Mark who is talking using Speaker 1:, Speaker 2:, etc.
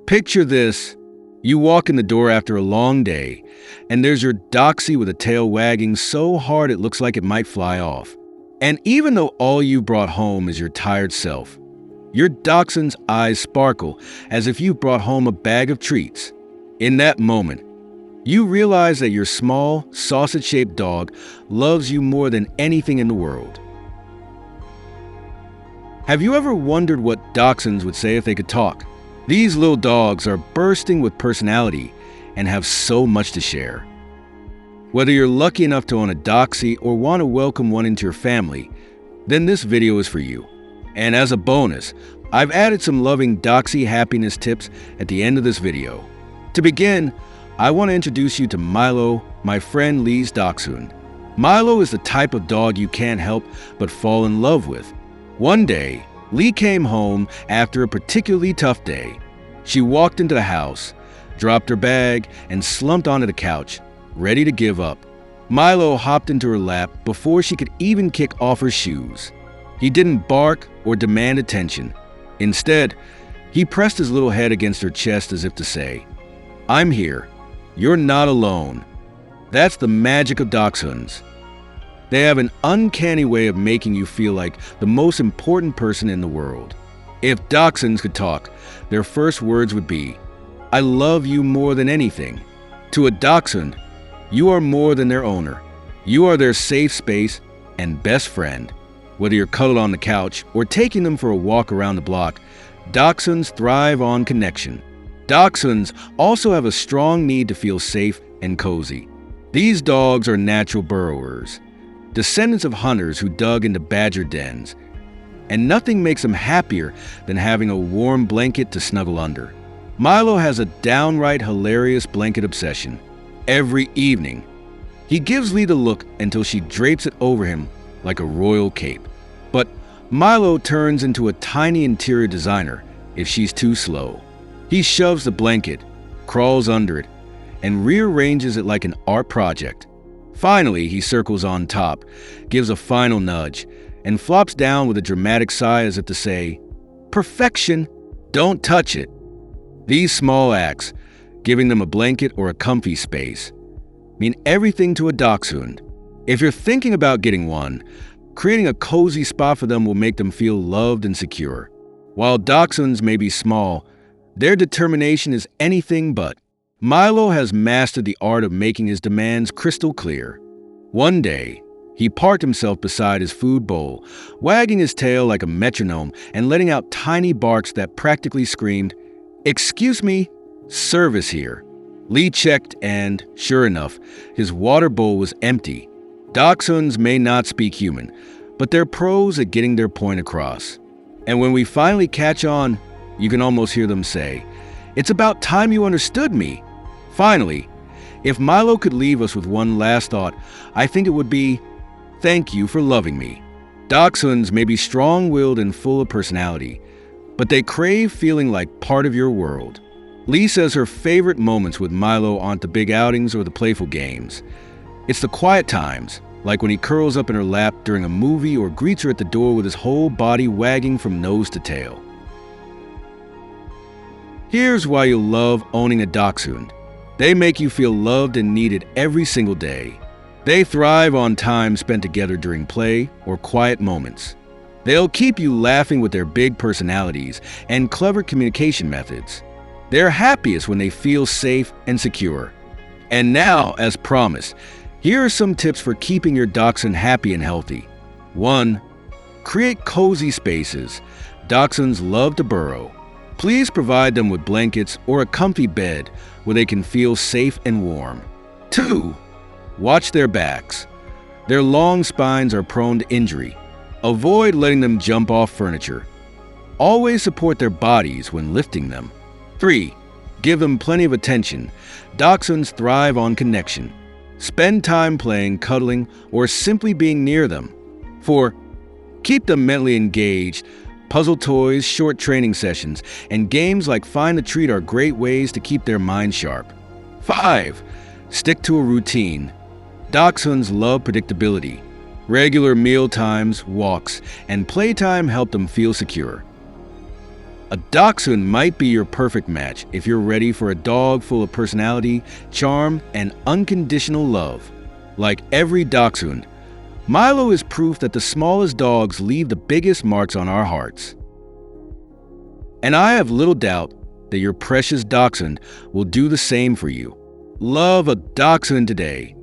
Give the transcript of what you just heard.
Speaker 1: Picture this. You walk in the door after a long day, and there's your doxie with a tail wagging so hard it looks like it might fly off. And even though all you brought home is your tired self, your dachshund's eyes sparkle as if you brought home a bag of treats. In that moment, you realize that your small, sausage-shaped dog loves you more than anything in the world. Have you ever wondered what dachshunds would say if they could talk? These little dogs are bursting with personality and have so much to share. Whether you're lucky enough to own a doxie or want to welcome one into your family, then this video is for you. And as a bonus, I've added some loving doxie happiness tips at the end of this video. To begin, I want to introduce you to Milo, my friend Lee's Dachshund. Milo is the type of dog you can't help but fall in love with. One day, Lee came home after a particularly tough day. She walked into the house, dropped her bag, and slumped onto the couch, ready to give up. Milo hopped into her lap before she could even kick off her shoes. He didn't bark or demand attention. Instead, he pressed his little head against her chest as if to say, "I'm here. You're not alone." That's the magic of dachshunds. They have an uncanny way of making you feel like the most important person in the world. If dachshunds could talk, their first words would be, "I love you more than anything." To a dachshund, you are more than their owner. You are their safe space and best friend. Whether you're cuddled on the couch or taking them for a walk around the block, dachshunds thrive on connection. Dachshunds also have a strong need to feel safe and cozy. These dogs are natural burrowers, descendants of hunters who dug into badger dens, and nothing makes them happier than having a warm blanket to snuggle under. Milo has a downright hilarious blanket obsession. Every evening, he gives Lee the look until she drapes it over him like a royal cape. But Milo turns into a tiny interior designer if she's too slow. He shoves the blanket, crawls under it, and rearranges it like an art project. Finally, he circles on top, gives a final nudge, and flops down with a dramatic sigh as if to say, "Perfection, don't touch it." These small acts, giving them a blanket or a comfy space, mean everything to a dachshund. If you're thinking about getting one, creating a cozy spot for them will make them feel loved and secure. While dachshunds may be small, their determination is anything but. Milo has mastered the art of making his demands crystal clear. One day, he parked himself beside his food bowl, wagging his tail like a metronome and letting out tiny barks that practically screamed, "Excuse me, service here." Lee checked and, sure enough, his water bowl was empty. Dachshunds may not speak human, but they're pros at getting their point across. And when we finally catch on, you can almost hear them say, "It's about time you understood me." Finally, if Milo could leave us with one last thought, I think it would be, "Thank you for loving me." Dachshunds may be strong-willed and full of personality, but they crave feeling like part of your world. Lee says her favorite moments with Milo aren't the big outings or the playful games. It's the quiet times, like when he curls up in her lap during a movie or greets her at the door with his whole body wagging from nose to tail. Here's why you'll love owning a dachshund. They make you feel loved and needed every single day. They thrive on time spent together during play or quiet moments. They'll keep you laughing with their big personalities and clever communication methods. They're happiest when they feel safe and secure. And now, as promised, here are some tips for keeping your dachshund happy and healthy. 1. Create cozy spaces. Dachshunds love to burrow. Please provide them with blankets or a comfy bed where they can feel safe and warm. 2. Watch their backs. Their long spines are prone to injury. Avoid letting them jump off furniture. Always support their bodies when lifting them. 3. Give them plenty of attention. Dachshunds thrive on connection. Spend time playing, cuddling, or simply being near them. 4. Keep them mentally engaged. Puzzle toys, short training sessions, and games like Find the Treat are great ways to keep their mind sharp. 5. Stick to a routine. Dachshunds love predictability. Regular meal times, walks, and playtime help them feel secure. A Dachshund might be your perfect match if you're ready for a dog full of personality, charm, and unconditional love. Like every Dachshund, Milo is proof that the smallest dogs leave the biggest marks on our hearts. And I have little doubt that your precious Dachshund will do the same for you. Love a Dachshund today